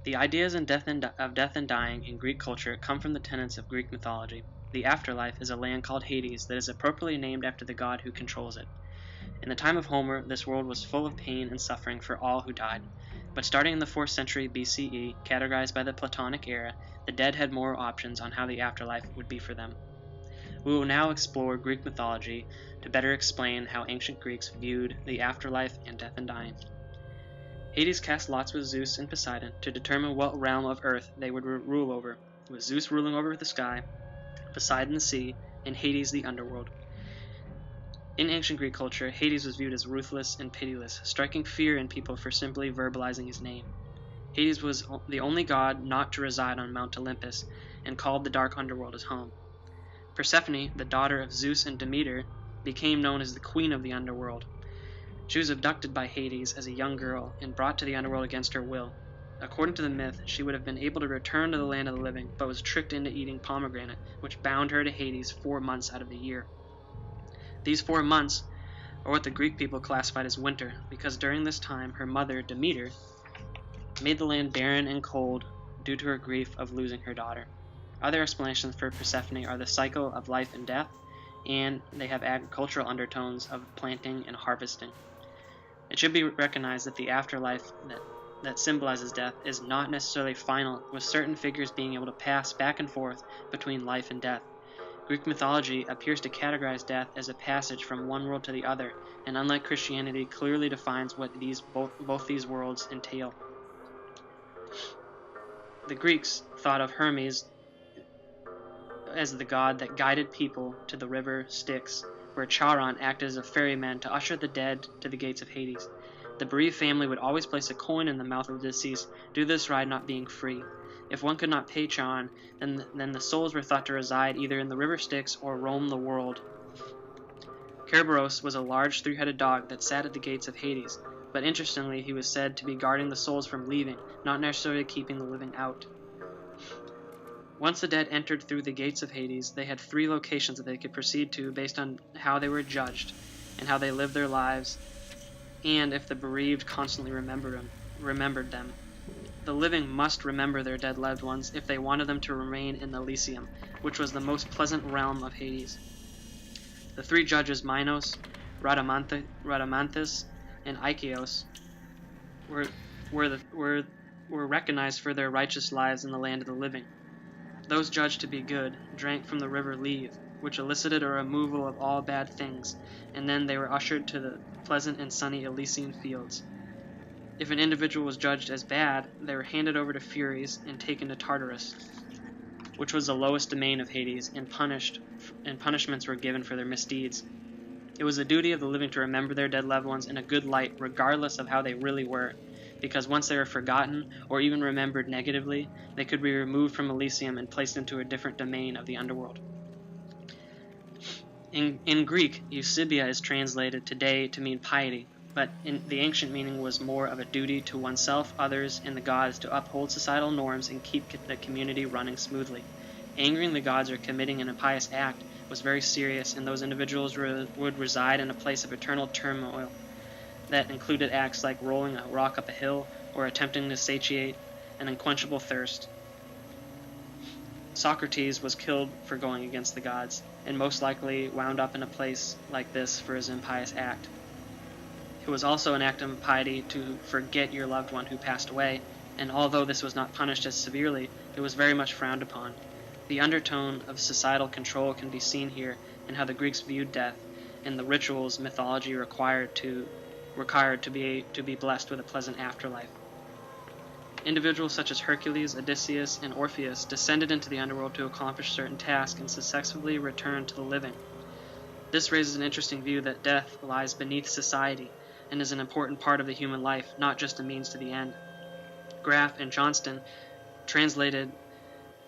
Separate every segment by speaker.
Speaker 1: The ideas of death and dying in Greek culture come from the tenets of Greek mythology. The afterlife is a land called Hades that is appropriately named after the god who controls it. In the time of Homer, this world was full of pain and suffering for all who died. But starting in the 4th century BCE, categorized by the Platonic era, the dead had more options on how the afterlife would be for them. We will now explore Greek mythology to better explain how ancient Greeks viewed the afterlife and death and dying. Hades cast lots with Zeus and Poseidon to determine what realm of earth they would rule over, with Zeus ruling over the sky, Poseidon the sea, and Hades the underworld. In ancient Greek culture, Hades was viewed as ruthless and pitiless, striking fear in people for simply verbalizing his name. Hades was the only god not to reside on Mount Olympus, and called the dark underworld his home. Persephone, the daughter of Zeus and Demeter, became known as the queen of the underworld. She was abducted by Hades as a young girl and brought to the underworld against her will. According to the myth, she would have been able to return to the land of the living, but was tricked into eating pomegranate, which bound her to Hades 4 months out of the year. These 4 months are what the Greek people classified as winter, because during this time her mother, Demeter, made the land barren and cold due to her grief of losing her daughter. Other explanations for Persephone are the cycle of life and death, and they have agricultural undertones of planting and harvesting. It should be recognized that the afterlife that symbolizes death is not necessarily final, with certain figures being able to pass back and forth between life and death. Greek mythology appears to categorize death as a passage from one world to the other, and unlike Christianity, clearly defines what both these worlds entail. The Greeks thought of Hermes as the god that guided people to the river Styx, where Charon acted as a ferryman to usher the dead to the gates of Hades. The bereaved family would always place a coin in the mouth of the deceased due to this ride not being free. If one could not pay Charon, then the souls were thought to reside either in the river Styx or roam the world. Kerberos was a large 3-headed dog that sat at the gates of Hades, but interestingly he was said to be guarding the souls from leaving, not necessarily keeping the living out. Once the dead entered through the gates of Hades, they had 3 locations that they could proceed to based on how they were judged and how they lived their lives, and if the bereaved constantly remembered them. The living must remember their dead loved ones if they wanted them to remain in Elysium, which was the most pleasant realm of Hades. The 3 judges, Minos, Rhadamanthus, and Ikeos, were recognized for their righteous lives in the land of the living. Those judged to be good drank from the river Leve, which elicited a removal of all bad things, and then they were ushered to the pleasant and sunny Elysian fields. If an individual was judged as bad, they were handed over to Furies and taken to Tartarus, which was the lowest domain of Hades, and punishments were given for their misdeeds. It was the duty of the living to remember their dead loved ones in a good light, regardless of how they really were, because once they were forgotten or even remembered negatively, they could be removed from Elysium and placed into a different domain of the underworld. In Greek, Eusebia is translated today to mean piety, but the ancient meaning was more of a duty to oneself, others, and the gods to uphold societal norms and keep the community running smoothly. Angering the gods or committing an impious act was very serious, and those individuals would reside in a place of eternal turmoil that included acts like rolling a rock up a hill or attempting to satiate an unquenchable thirst. Socrates was killed for going against the gods, and most likely wound up in a place like this for his impious act. It was also an act of piety to forget your loved one who passed away, and although this was not punished as severely, it was very much frowned upon. The undertone of societal control can be seen here in how the Greeks viewed death and the rituals mythology required to be blessed with a pleasant afterlife. Individuals such as Hercules, Odysseus, and Orpheus descended into the underworld to accomplish certain tasks and successfully returned to the living. This raises an interesting view that death lies beneath society and is an important part of the human life, not just a means to the end. Graff and Johnston translated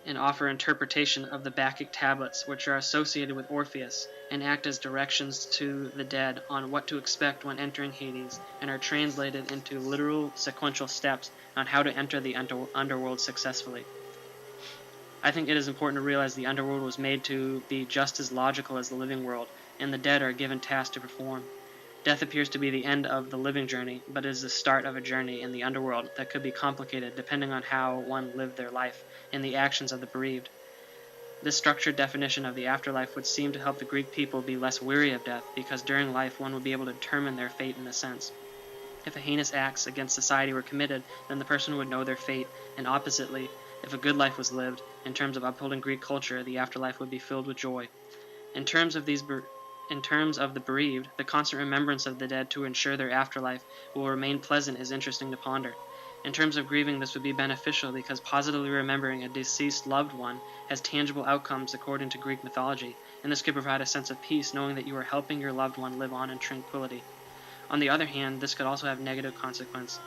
Speaker 1: and offer interpretation of the Bacchic tablets, which are associated with Orpheus and act as directions to the dead on what to expect when entering Hades, and are translated into literal sequential steps on how to enter the underworld successfully. I think it is important to realize the underworld was made to be just as logical as the living world, and the dead are given tasks to perform. Death appears to be the end of the living journey, but is the start of a journey in the underworld that could be complicated depending on how one lived their life and the actions of the bereaved. This structured definition of the afterlife would seem to help the Greek people be less weary of death, because during life one would be able to determine their fate in a sense. If a heinous acts against society were committed, then the person would know their fate, and oppositely, if a good life was lived, in terms of upholding Greek culture, the afterlife would be filled with joy. In terms of the bereaved, the constant remembrance of the dead to ensure their afterlife will remain pleasant is interesting to ponder. In terms of grieving, this would be beneficial because positively remembering a deceased loved one has tangible outcomes according to Greek mythology, and this could provide a sense of peace knowing that you are helping your loved one live on in tranquility. On the other hand, this could also have negative consequence,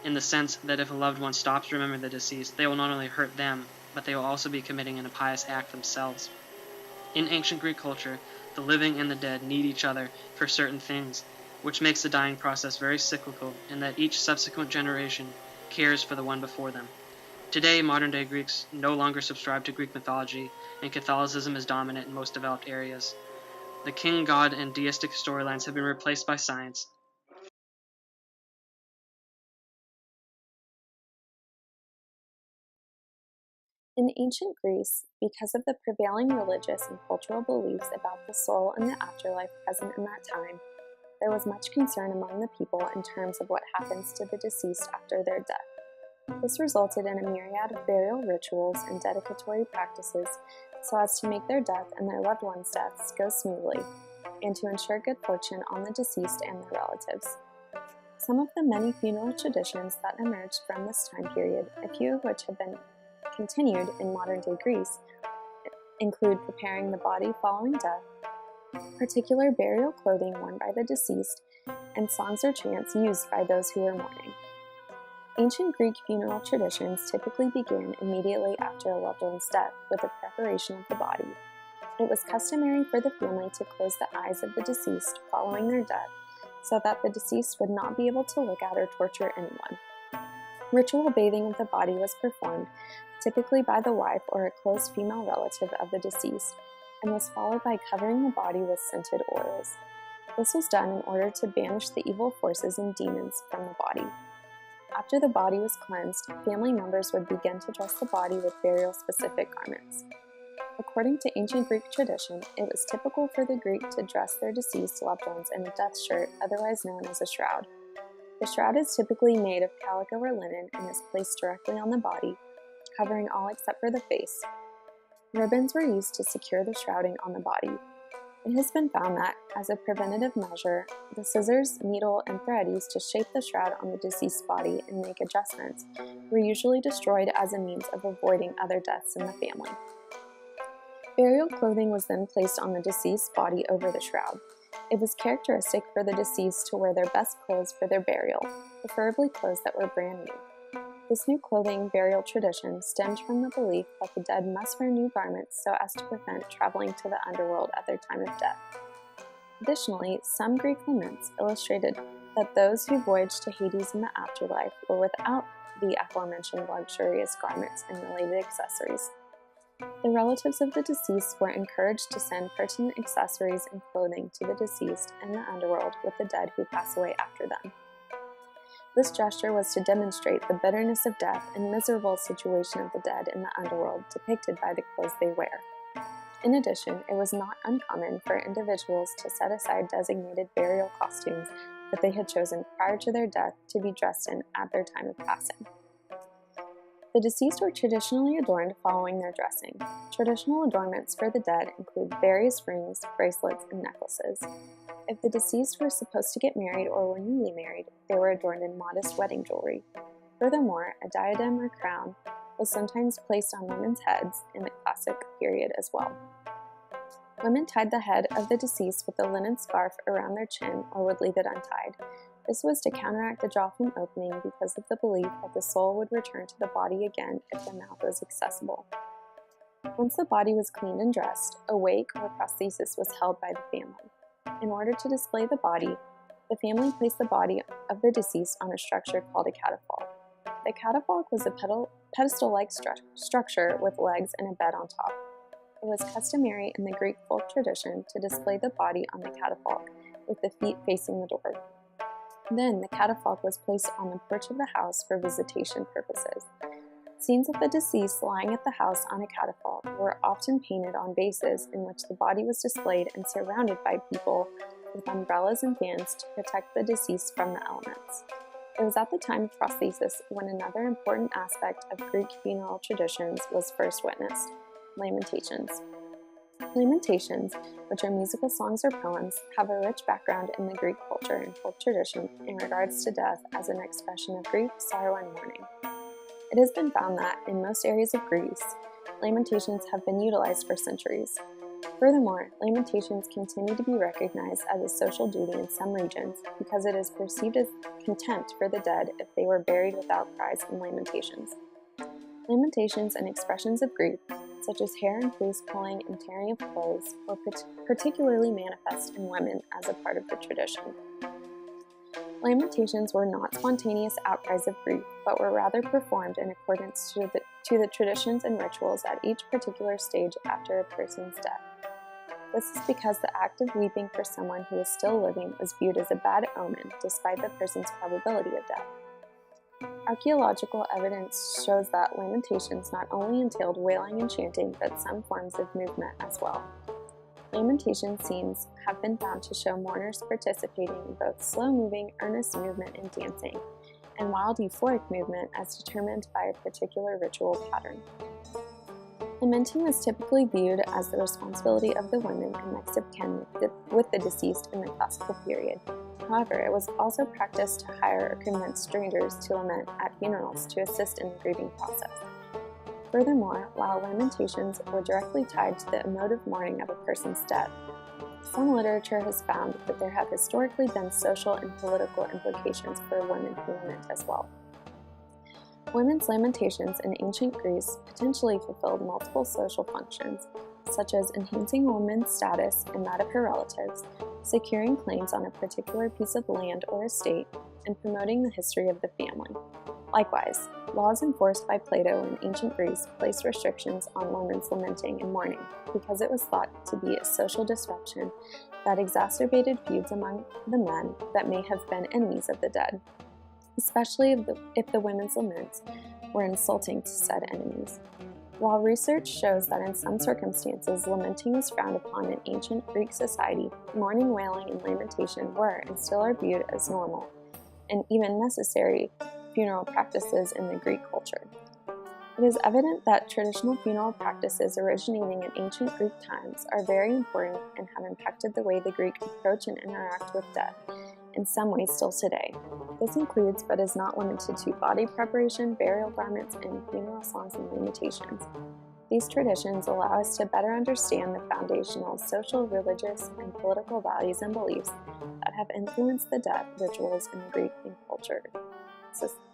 Speaker 1: in the sense that if a loved one stops remembering the deceased, they will not only hurt them, but they will also be committing an impious act themselves. In ancient Greek culture, the living and the dead need each other for certain things, which makes the dying process very cyclical, in that each subsequent generation cares for the one before them. Today, modern-day Greeks no longer subscribe to Greek mythology, and Catholicism is dominant in most developed areas. The king, god, and deistic storylines have been replaced by science.
Speaker 2: In ancient Greece, because of the prevailing religious and cultural beliefs about the soul and the afterlife present in that time, there was much concern among the people in terms of what happens to the deceased after their death. This resulted in a myriad of burial rituals and dedicatory practices so as to make their death and their loved ones' deaths go smoothly, and to ensure good fortune on the deceased and their relatives. Some of the many funeral traditions that emerged from this time period, a few of which have been continued in modern-day Greece, include preparing the body following death, particular burial clothing worn by the deceased, and songs or chants used by those who were mourning. Ancient Greek funeral traditions typically began immediately after a loved one's death with the preparation of the body. It was customary for the family to close the eyes of the deceased following their death so that the deceased would not be able to look at or torture anyone. Ritual bathing of the body was performed, typically by the wife or a close female relative of the deceased, and was followed by covering the body with scented oils. This was done in order to banish the evil forces and demons from the body. After the body was cleansed, family members would begin to dress the body with burial-specific garments. According to ancient Greek tradition, it was typical for the Greek to dress their deceased loved ones in a death shirt, otherwise known as a shroud. The shroud is typically made of calico or linen and is placed directly on the body, covering all except for the face. Ribbons were used to secure the shrouding on the body. It has been found that, as a preventative measure, the scissors, needle, and thread used to shape the shroud on the deceased's body and make adjustments were usually destroyed as a means of avoiding other deaths in the family. Burial clothing was then placed on the deceased's body over the shroud. It was characteristic for the deceased to wear their best clothes for their burial, preferably clothes that were brand new. This new clothing burial tradition stemmed from the belief that the dead must wear new garments so as to prevent traveling to the underworld at their time of death. Additionally, some Greek laments illustrated that those who voyaged to Hades in the afterlife were without the aforementioned luxurious garments and related accessories. The relatives of the deceased were encouraged to send pertinent accessories and clothing to the deceased and the underworld with the dead who pass away after them. This gesture was to demonstrate the bitterness of death and miserable situation of the dead in the underworld depicted by the clothes they wear. In addition, it was not uncommon for individuals to set aside designated burial costumes that they had chosen prior to their death to be dressed in at their time of passing. The deceased were traditionally adorned following their dressing. Traditional adornments for the dead include various rings, bracelets, and necklaces. If the deceased were supposed to get married or were newly married, they were adorned in modest wedding jewelry. Furthermore, a diadem or crown was sometimes placed on women's heads in the classic period as well. Women tied the head of the deceased with a linen scarf around their chin or would leave it untied. This was to counteract the jaw from opening because of the belief that the soul would return to the body again if the mouth was accessible. Once the body was cleaned and dressed, a wake or prosthesis was held by the family. In order to display the body, the family placed the body of the deceased on a structure called a catafalque. The catafalque was a pedestal-like structure with legs and a bed on top. It was customary in the Greek folk tradition to display the body on the catafalque with the feet facing the door. Then the catafalque was placed on the porch of the house for visitation purposes. Scenes of the deceased lying at the house on a catafalque were often painted on vases in which the body was displayed and surrounded by people with umbrellas and fans to protect the deceased from the elements. It was at the time of prosthesis when another important aspect of Greek funeral traditions was first witnessed: lamentations. Lamentations, which are musical songs or poems, have a rich background in the Greek culture and folk tradition in regards to death as an expression of grief, sorrow, and mourning. It has been found that, in most areas of Greece, lamentations have been utilized for centuries. Furthermore, lamentations continue to be recognized as a social duty in some regions because it is perceived as contempt for the dead if they were buried without cries and lamentations. Lamentations and expressions of grief, such as hair and face pulling and tearing of clothes, were particularly manifest in women as a part of the tradition. Lamentations were not spontaneous outcries of grief, but were rather performed in accordance to the traditions and rituals at each particular stage after a person's death. This is because the act of weeping for someone who is still living was viewed as a bad omen, despite the person's probability of death. Archaeological evidence shows that lamentations not only entailed wailing and chanting, but some forms of movement as well. Lamentation scenes have been found to show mourners participating in both slow-moving, earnest movement and dancing, and wild euphoric movement as determined by a particular ritual pattern. Lamenting was typically viewed as the responsibility of the women and next of kin with the deceased in the classical period. However, it was also practiced to hire or convince strangers to lament at funerals to assist in the grieving process. Furthermore, while lamentations were directly tied to the emotive mourning of a person's death, some literature has found that there have historically been social and political implications for women who lament as well. Women's lamentations in ancient Greece potentially fulfilled multiple social functions, such as enhancing a woman's status and that of her relatives, securing claims on a particular piece of land or estate, and promoting the history of the family. Likewise, laws enforced by Plato in ancient Greece placed restrictions on women's lamenting and mourning because it was thought to be a social disruption that exacerbated feuds among the men that may have been enemies of the dead, especially if the women's laments were insulting to said enemies. While research shows that in some circumstances lamenting was frowned upon in ancient Greek society, mourning, wailing, and lamentation were and still are viewed as normal and even necessary funeral practices in the Greek culture. It is evident that traditional funeral practices originating in ancient Greek times are very important and have impacted the way the Greek approach and interact with death, in some ways still today. This includes, but is not limited to, body preparation, burial garments, and funeral songs and lamentations. These traditions allow us to better understand the foundational social, religious, and political values and beliefs that have influenced the death rituals in Greek and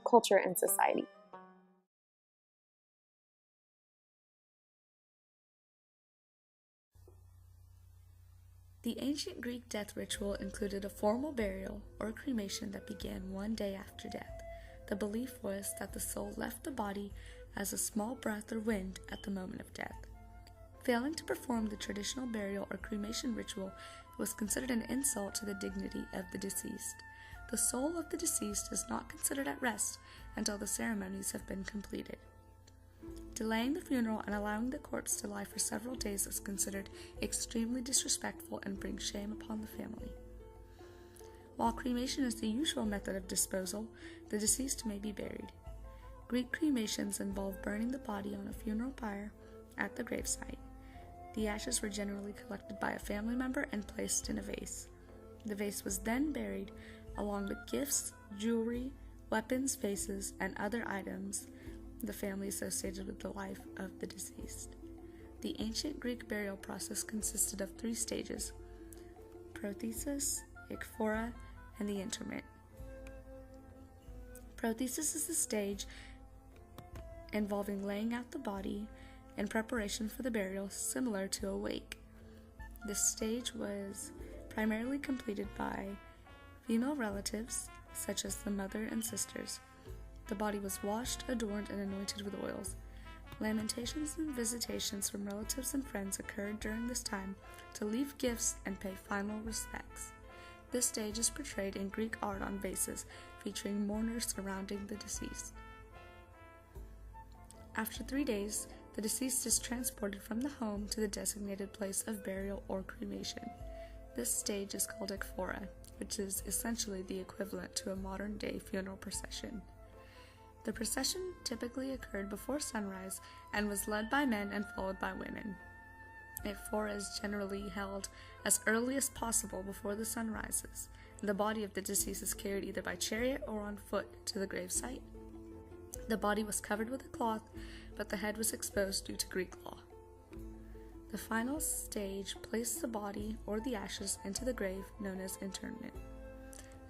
Speaker 2: culture and society.
Speaker 3: The ancient Greek death ritual included a formal burial or cremation that began one day after death. The belief was that the soul left the body as a small breath or wind at the moment of death. Failing to perform the traditional burial or cremation ritual was considered an insult to the dignity of the deceased. The soul of the deceased is not considered at rest until the ceremonies have been completed. Delaying the funeral and allowing the corpse to lie for several days is considered extremely disrespectful and brings shame upon the family. While cremation is the usual method of disposal, the deceased may be buried. Greek cremations involve burning the body on a funeral pyre at the gravesite. The ashes were generally collected by a family member and placed in a vase. The vase was then buried along with gifts, jewelry, weapons, vases, and other items the family associated with the life of the deceased. The ancient Greek burial process consisted of 3 stages: prothesis, ekphora, and the interment. Prothesis is the stage involving laying out the body in preparation for the burial, similar to a wake. This stage was primarily completed by female relatives, such as the mother and sisters. The body was washed, adorned, and anointed with oils. Lamentations and visitations from relatives and friends occurred during this time to leave gifts and pay final respects. This stage is portrayed in Greek art on vases, featuring mourners surrounding the deceased. After 3 days, the deceased is transported from the home to the designated place of burial or cremation. This stage is called ekphora, which is essentially the equivalent to a modern-day funeral procession. The procession typically occurred before sunrise and was led by men and followed by women. Ekphora is generally held as early as possible before the sun rises, and the body of the deceased is carried either by chariot or on foot to the gravesite. The body was covered with a cloth, but the head was exposed due to Greek law. The final stage placed the body or the ashes into the grave, known as interment.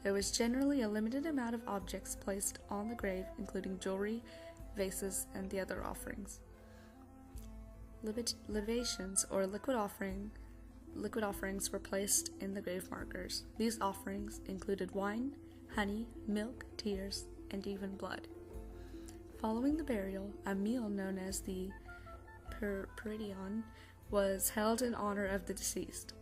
Speaker 3: There was generally a limited amount of objects placed on the grave, including jewelry, vases, and the other offerings. Libations, or liquid offerings, were placed in the grave markers. These offerings included wine, honey, milk, tears, and even blood. Following the burial, a meal known as the Peridion was held in honor of the deceased.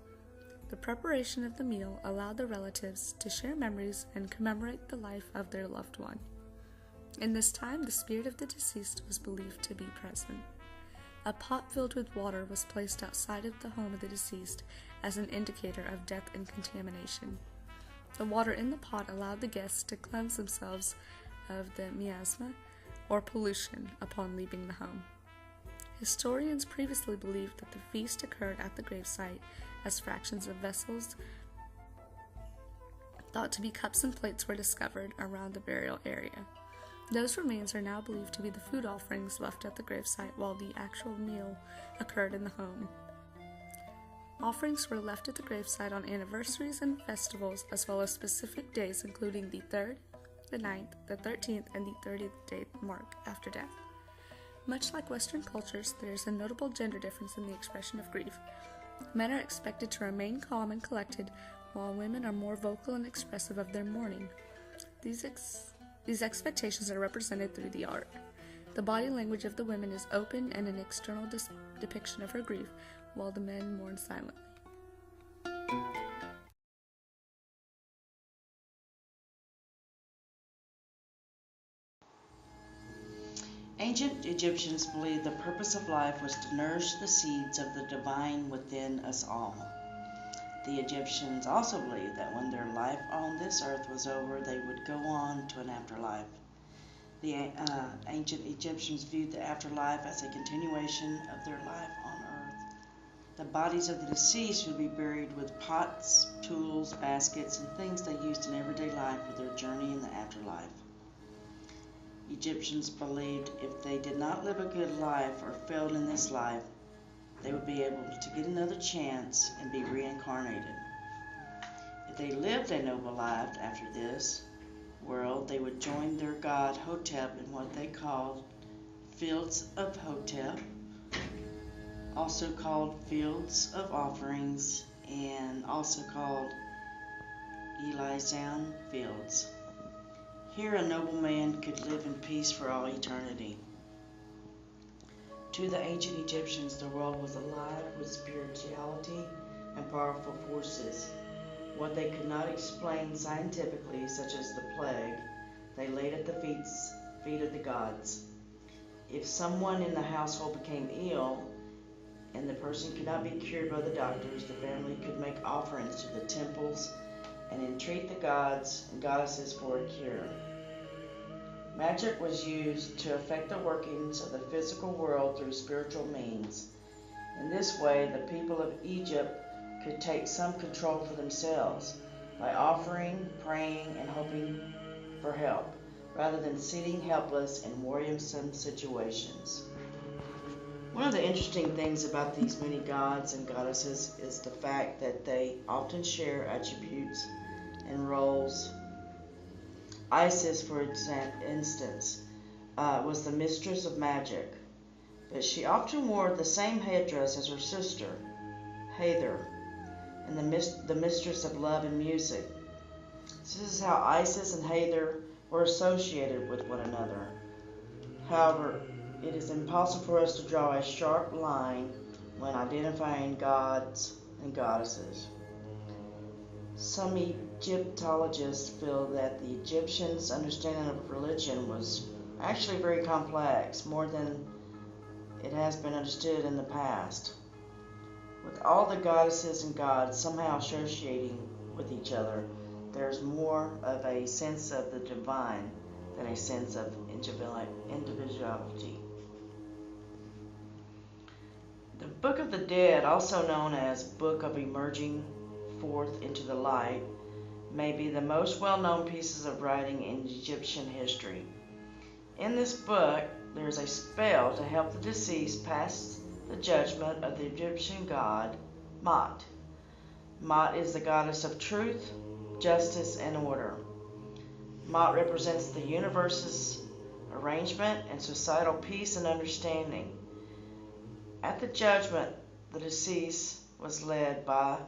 Speaker 3: The preparation of the meal allowed the relatives to share memories and commemorate the life of their loved one. In this time, the spirit of the deceased was believed to be present. A pot filled with water was placed outside of the home of the deceased as an indicator of death and contamination. The water in the pot allowed the guests to cleanse themselves of the miasma, or pollution, upon leaving the home. Historians previously believed that the feast occurred at the gravesite, as fractions of vessels thought to be cups and plates were discovered around the burial area. Those remains are now believed to be the food offerings left at the gravesite, while the actual meal occurred in the home. Offerings were left at the gravesite on anniversaries and festivals, as well as specific days including the 3rd, the 9th, the 13th, and the 30th day mark after death. Much like Western cultures, there is a notable gender difference in the expression of grief. Men are expected to remain calm and collected, while women are more vocal and expressive of their mourning. These expectations are represented through the art. The body language of the women is open and an external depiction of her grief, while the men mourn silently.
Speaker 4: Ancient Egyptians believed the purpose of life was to nourish the seeds of the divine within us all. The Egyptians also believed that when their life on this earth was over, they would go on to an afterlife. The ancient Egyptians viewed the afterlife as a continuation of their life on earth. The bodies of the deceased would be buried with pots, tools, baskets, and things they used in everyday life for their journey in the afterlife. Egyptians believed if they did not live a good life or failed in this life, they would be able to get another chance and be reincarnated. If they lived a noble life after this world, they would join their god Hotep in what they called Fields of Hotep, also called Fields of Offerings, and also called Elysian Fields. Here a noble man could live in peace for all eternity. To the ancient Egyptians, the world was alive with spirituality and powerful forces. What they could not explain scientifically, such as the plague, they laid at the feet of the gods. If someone in the household became ill and the person could not be cured by the doctors, the family could make offerings to the temples and entreat the gods and goddesses for a cure. Magic was used to affect the workings of the physical world through spiritual means. In this way, the people of Egypt could take some control for themselves by offering, praying, and hoping for help, rather than sitting helpless in worrisome situations. One of the interesting things about these many gods and goddesses is the fact that they often share attributes and roles. Isis, for instance, was the mistress of magic, but she often wore the same headdress as her sister, Hathor, and the mistress of love and music. This is how Isis and Hathor were associated with one another. However, it is impossible for us to draw a sharp line when identifying gods and goddesses. Some Egyptologists feel that the Egyptians' understanding of religion was actually very complex, more than it has been understood in the past. With all the goddesses and gods somehow associating with each other, there's more of a sense of the divine than a sense of individuality. The Book of the Dead, also known as Book of Emerging Forth into the Light, may be the most well-known pieces of writing in Egyptian history. In this book, there is a spell to help the deceased pass the judgment of the Egyptian god Ma'at. Ma'at is the goddess of truth, justice, and order. Ma'at represents the universe's arrangement and societal peace and understanding. At the judgment, the deceased was led by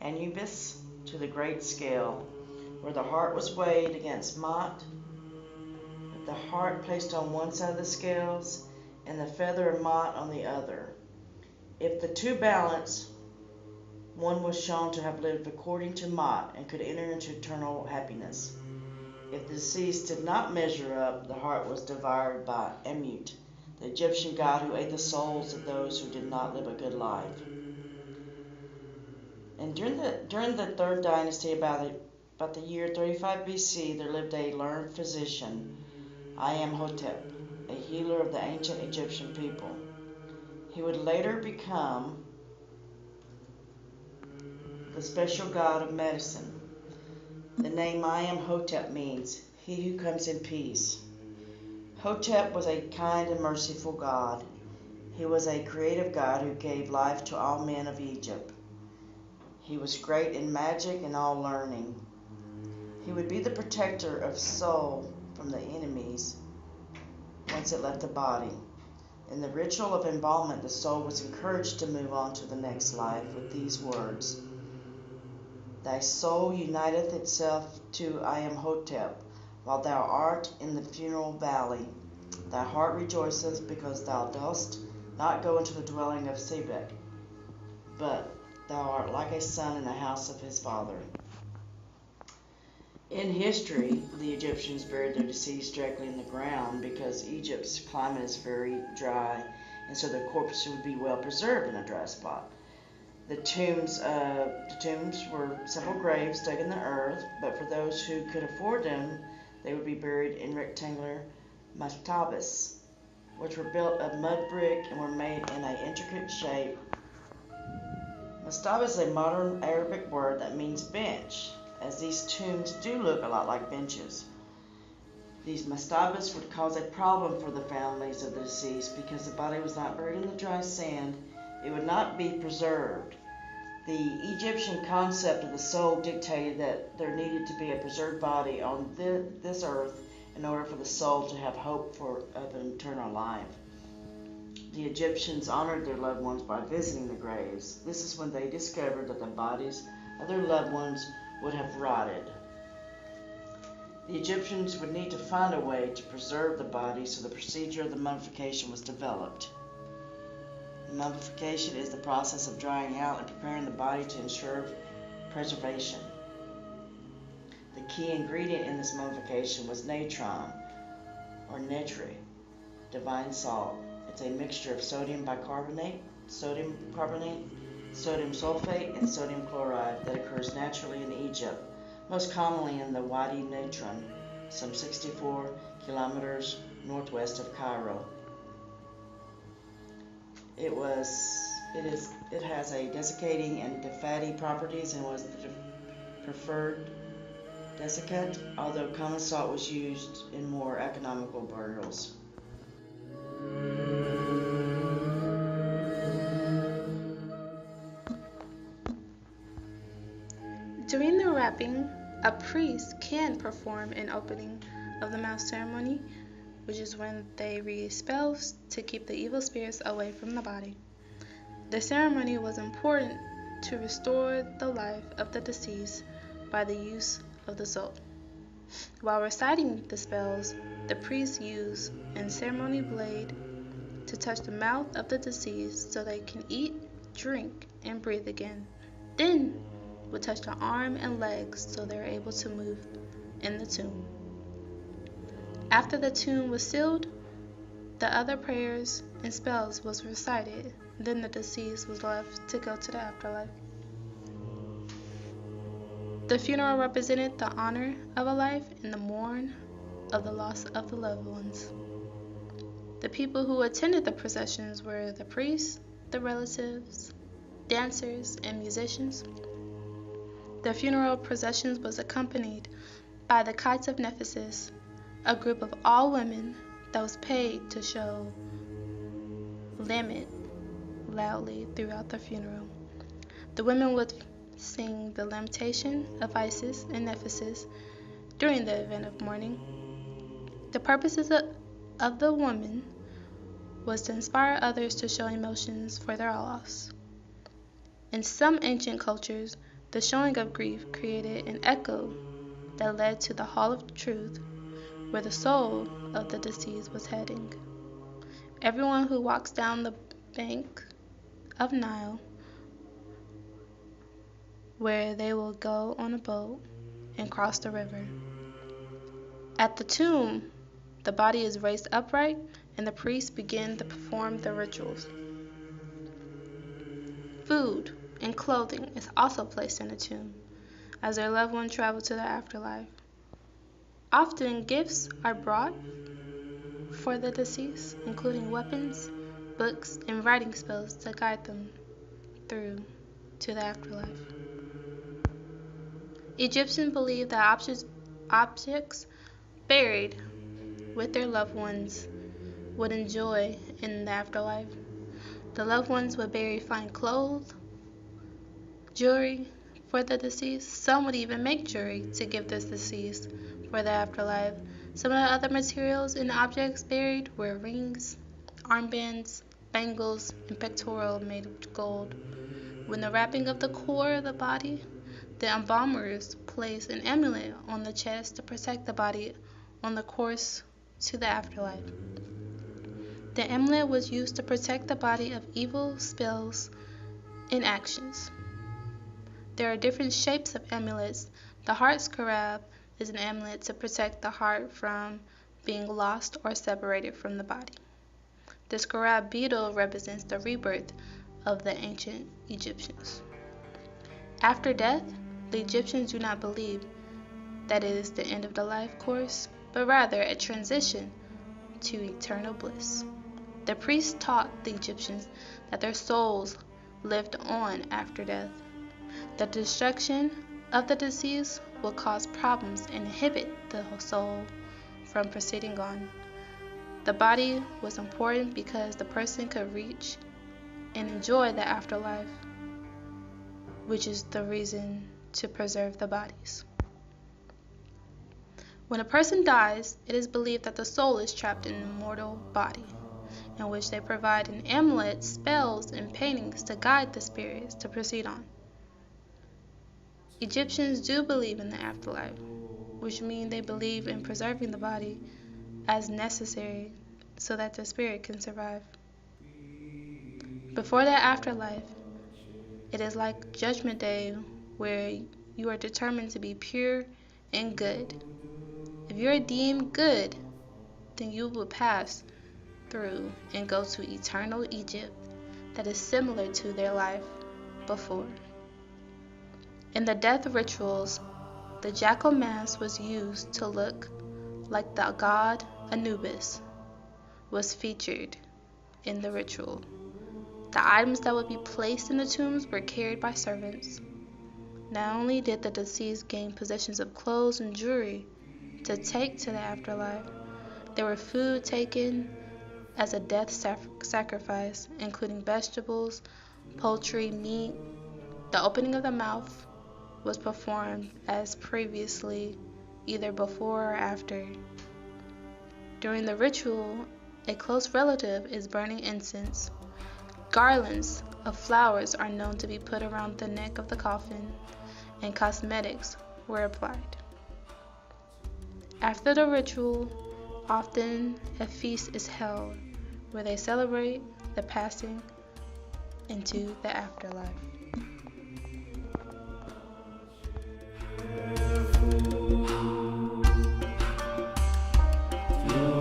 Speaker 4: Anubis to the great scale, where the heart was weighed against Ma'at, the heart placed on one side of the scales, and the feather of Ma'at on the other. If the two balanced, one was shown to have lived according to Ma'at and could enter into eternal happiness. If the deceased did not measure up, the heart was devoured by Amut, the Egyptian god who ate the souls of those who did not live a good life. And during the third dynasty, about the year 35 BC, there lived a learned physician, Imhotep, a healer of the ancient Egyptian people. He would later become the special god of medicine. The name Imhotep means he who comes in peace. Hotep was a kind and merciful god. He was a creative god who gave life to all men of Egypt. He was great in magic and all learning. He would be the protector of soul from the enemies once it left the body. In the ritual of embalmment, the soul was encouraged to move on to the next life with these words: Thy soul uniteth itself to Imhotep, while thou art in the funeral valley. Thy heart rejoiceth because thou dost not go into the dwelling of Sebek, but thou art like a son in the house of his father. In history, the Egyptians buried their deceased directly in the ground because Egypt's climate is very dry, and so the corpse would be well preserved in a dry spot. The tombs were simple graves dug in the earth, but for those who could afford them, they would be buried in rectangular mastabas, which were built of mud brick and were made in an intricate shape. Mastaba is a modern Arabic word that means bench, as these tombs do look a lot like benches. These mastabas would cause a problem for the families of the deceased because the body was not buried in the dry sand. It would not be preserved. The Egyptian concept of the soul dictated that there needed to be a preserved body on this earth in order for the soul to have hope of an eternal life. The Egyptians honored their loved ones by visiting the graves. This is when they discovered that the bodies of their loved ones would have rotted. The Egyptians would need to find a way to preserve the body, so the procedure of the mummification was developed. Mummification is the process of drying out and preparing the body to ensure preservation. The key ingredient in this mummification was natron, or natri, divine salt. It's a mixture of sodium bicarbonate, sodium sulfate, and sodium chloride that occurs naturally in Egypt, most commonly in the Wadi Natron, some 64 kilometers northwest of Cairo. It has a desiccating and defatting properties and was the preferred desiccant, although common salt was used in more economical burials.
Speaker 5: During the wrapping, a priest can perform an opening of the mouth ceremony, which is when they read spells to keep the evil spirits away from the body. The ceremony was important to restore the life of the deceased by the use of the soul. While reciting the spells, the priest used a ceremony blade to touch the mouth of the deceased so they can eat, drink, and breathe again. Then would touch the arm and legs so they were able to move in the tomb. After the tomb was sealed, the other prayers and spells was recited. Then the deceased was left to go to the afterlife. The funeral represented the honor of a life and the mourn of the loss of the loved ones. The people who attended the processions were the priests, the relatives, dancers, and musicians. The funeral processions was accompanied by the Kites of Nephesis, a group of all women that was paid to show lament loudly throughout the funeral. The women would sing the lamentation of Isis and Nephesis during the event of mourning. The purposes of the women was to inspire others to show emotions for their loss. In some ancient cultures, the showing of grief created an echo that led to the Hall of Truth, where the soul of the deceased was heading. Everyone who walks down the bank of Nile, where they will go on a boat and cross the river. At the tomb, the body is raised upright and the priests begin to perform the rituals. Food and clothing is also placed in the tomb as their loved one travel to the afterlife. Often gifts are brought for the deceased, including weapons, books, and writing spells to guide them through to the afterlife. Egyptians believed that objects buried with their loved ones would enjoy in the afterlife. The loved ones would bury fine clothes, jewelry for the deceased. Some would even make jewelry to give the deceased for the afterlife. Some of the other materials and objects buried were rings, armbands, bangles, and pectoral made of gold. When the wrapping of the core of the body, the embalmers placed an amulet on the chest to protect the body on the course to the afterlife. The amulet was used to protect the body of evil spells and actions. There are different shapes of amulets. The heart scarab is an amulet to protect the heart from being lost or separated from the body. The scarab beetle represents the rebirth of the ancient Egyptians. After death, the Egyptians do not believe that it is the end of the life course, but rather a transition to eternal bliss. The priests taught the Egyptians that their souls lived on after death. The destruction of the deceased will cause problems and inhibit the soul from proceeding on. The body was important because the person could reach and enjoy the afterlife, which is the reason to preserve the bodies. When a person dies, it is believed that the soul is trapped in a mortal body, in which they provide an amulet, spells, and paintings to guide the spirits to proceed on. Egyptians do believe in the afterlife, which means they believe in preserving the body as necessary so that the spirit can survive. Before the afterlife, it is like Judgment Day, where you are determined to be pure and good. If you are deemed good, then you will pass through and go to eternal Egypt that is similar to their life before. In the death rituals, the jackal mask was used to look like the god Anubis was featured in the ritual. The items that would be placed in the tombs were carried by servants. Not only did the deceased gain possessions of clothes and jewelry to take to the afterlife, there were food taken as a death sacrifice, including vegetables, poultry, meat. The opening of the mouth was performed as previously, either before or after. During the ritual, a close relative is burning incense. Garlands of flowers are known to be put around the neck of the coffin, and cosmetics were applied. After the ritual, often a feast is held where they celebrate the passing into the afterlife.
Speaker 6: flow.